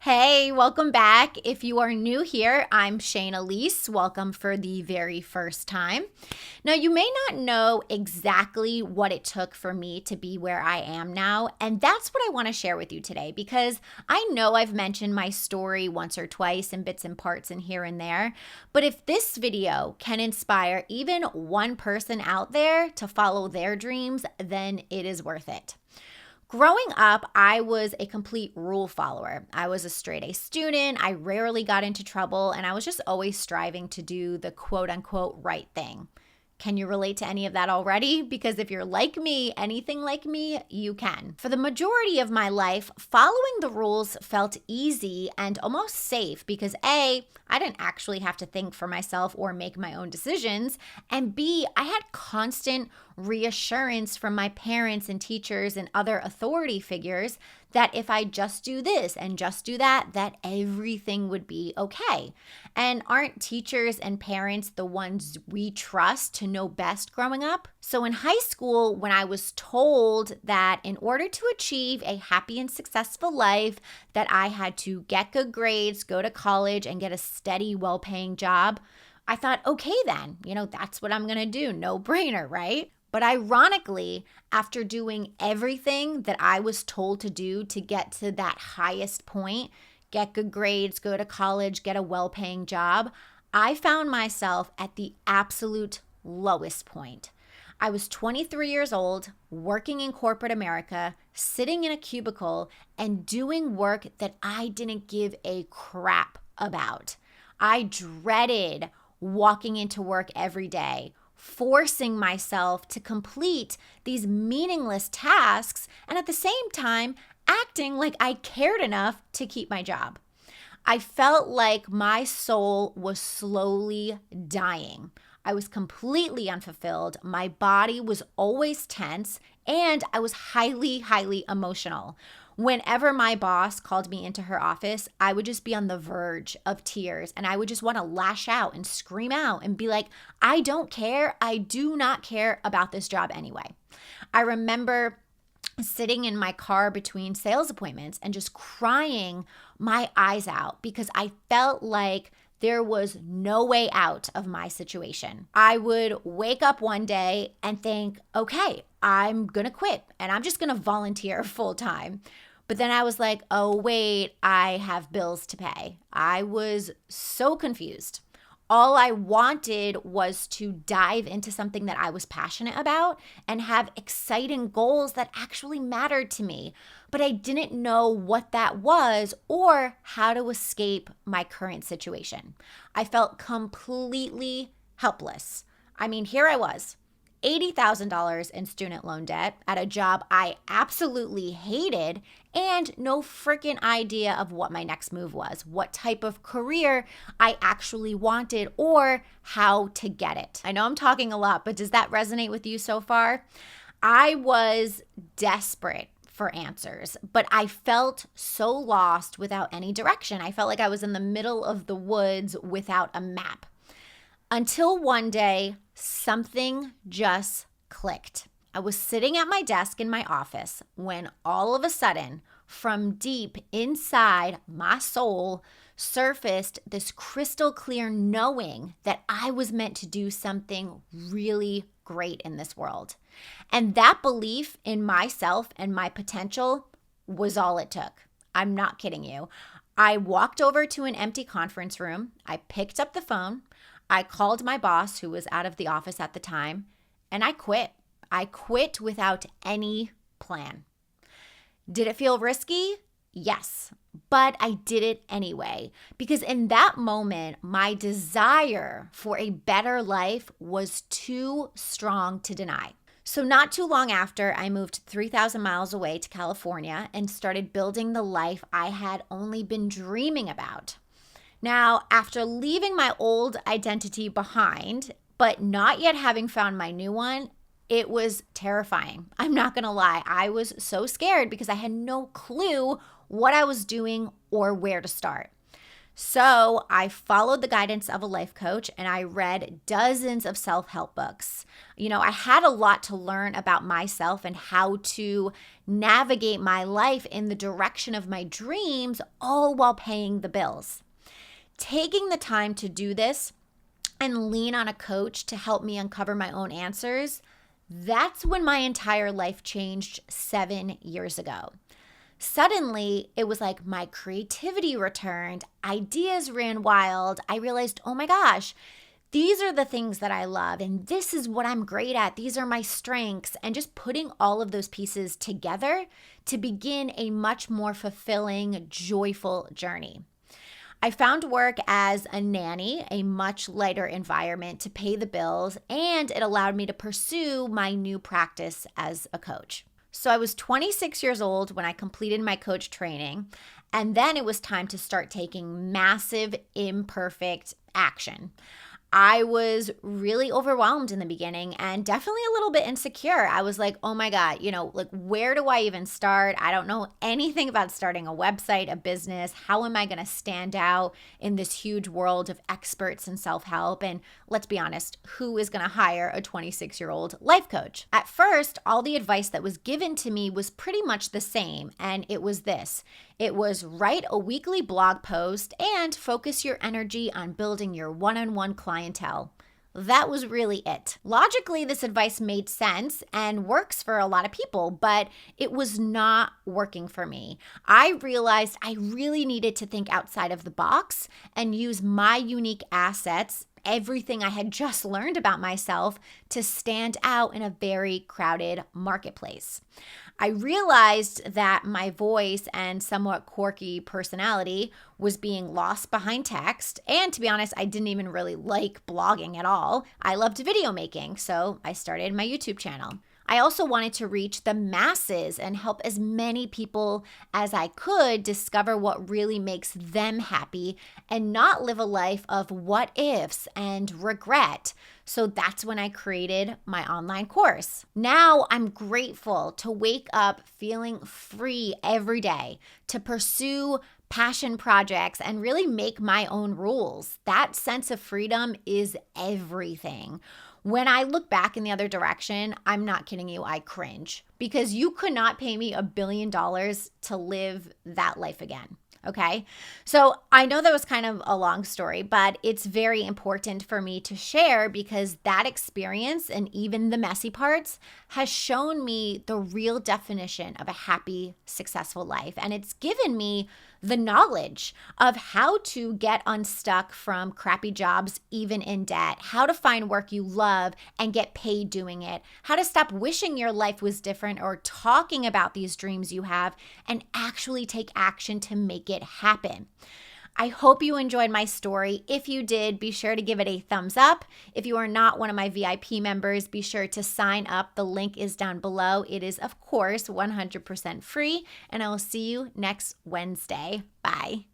Hey, welcome back. If you are new here, I'm Shaina. Welcome for the very first time. Now, you may not know exactly what it took for me to be where I am now, and that's what I want to share with you today because I know I've mentioned my story once or twice in bits and parts and here and there, but if this video can inspire even one person out there to follow their dreams, then it is worth it. Growing up, I was a complete rule follower. I was a straight A student. I rarely got into trouble, and I was just always striving to do the quote unquote right thing. Can you relate to any of that already? Because if you're like me, anything like me, you can. For the majority of my life, following the rules felt easy and almost safe because A, I didn't actually have to think for myself or make my own decisions, and B, I had constant reassurance from my parents and teachers and other authority figures that if I just do this and just do that, that everything would be okay. And aren't teachers and parents the ones we trust to know best growing up? So in high school, when I was told that in order to achieve a happy and successful life, that I had to get good grades, go to college, and get a steady, well-paying job, I thought, okay then, that's what I'm gonna do, no brainer, right? But ironically, after doing everything that I was told to do to get to that highest point, get good grades, go to college, get a well-paying job, I found myself at the absolute lowest point. I was 23 years old, working in corporate America, sitting in a cubicle, and doing work that I didn't give a crap about. I dreaded walking into work every day, forcing myself to complete these meaningless tasks, and at the same time, acting like I cared enough to keep my job. I felt like my soul was slowly dying. I was completely unfulfilled. My body was always tense, and I was highly, highly emotional. Whenever my boss called me into her office, I would just be on the verge of tears and I would just want to lash out and scream out and be like, I don't care. I do not care about this job anyway. I remember sitting in my car between sales appointments and just crying my eyes out because I felt like there was no way out of my situation. I would wake up one day and think, okay, I'm gonna quit and I'm just gonna volunteer full time. But then I was like, oh, wait, I have bills to pay. I was so confused. All I wanted was to dive into something that I was passionate about and have exciting goals that actually mattered to me. But I didn't know what that was or how to escape my current situation. I felt completely helpless. I mean, here I was, $80,000 in student loan debt at a job I absolutely hated and no freaking idea of what my next move was, what type of career I actually wanted, or how to get it. I know I'm talking a lot, but does that resonate with you so far? I was desperate for answers, but I felt so lost without any direction. I felt like I was in the middle of the woods without a map. Until one day, something just clicked. I was sitting at my desk in my office when all of a sudden, from deep inside my soul, surfaced this crystal clear knowing that I was meant to do something really great in this world. And that belief in myself and my potential was all it took. I'm not kidding you. I walked over to an empty conference room. I picked up the phone. I called my boss, who was out of the office at the time, and I quit. I quit without any plan. Did it feel risky? Yes, but I did it anyway because in that moment, my desire for a better life was too strong to deny. So not too long after, I moved 3,000 miles away to California and started building the life I had only been dreaming about. Now, after leaving my old identity behind, but not yet having found my new one, it was terrifying. I'm not gonna lie. I was so scared because I had no clue what I was doing or where to start. So I followed the guidance of a life coach and I read dozens of self help books. I had a lot to learn about myself and how to navigate my life in the direction of my dreams, all while paying the bills. Taking the time to do this and lean on a coach to help me uncover my own answers, that's when my entire life changed 7 years ago. Suddenly, it was like my creativity returned, ideas ran wild. I realized, oh my gosh, these are the things that I love, and this is what I'm great at. These are my strengths. And just putting all of those pieces together to begin a much more fulfilling, joyful journey. I found work as a nanny, a much lighter environment to pay the bills, and it allowed me to pursue my new practice as a coach. So I was 26 years old when I completed my coach training, and then it was time to start taking massive, imperfect action. I was really overwhelmed in the beginning and definitely a little bit insecure. I was like, oh my God, where do I even start? I don't know anything about starting a website, a business. How am I going to stand out in this huge world of experts in self-help? And let's be honest, who is going to hire a 26-year-old life coach? At first, all the advice that was given to me was pretty much the same. And it was this. It was write a weekly blog post and focus your energy on building your one-on-one clientele. That was really it. Logically, this advice made sense and works for a lot of people, but it was not working for me. I realized I really needed to think outside of the box and use my unique assets, everything I had just learned about myself, to stand out in a very crowded marketplace. I realized that my voice and somewhat quirky personality was being lost behind text. And to be honest, I didn't even really like blogging at all. I loved video making, so I started my YouTube channel. I also wanted to reach the masses and help as many people as I could discover what really makes them happy and not live a life of what ifs and regret. So that's when I created my online course. Now I'm grateful to wake up feeling free every day to pursue passion projects and really make my own rules. That sense of freedom is everything. When I look back in the other direction, I'm not kidding you, I cringe because you could not pay me $1 billion to live that life again. Okay. So I know that was kind of a long story, but it's very important for me to share because that experience and even the messy parts has shown me the real definition of a happy, successful life. And it's given me the knowledge of how to get unstuck from crappy jobs, even in debt, how to find work you love and get paid doing it, how to stop wishing your life was different or talking about these dreams you have and actually take action to make it happen. I hope you enjoyed my story. If you did, be sure to give it a thumbs up. If you are not one of my VIP members, be sure to sign up. The link is down below. It is, of course, 100% free, and I will see you next Wednesday. Bye.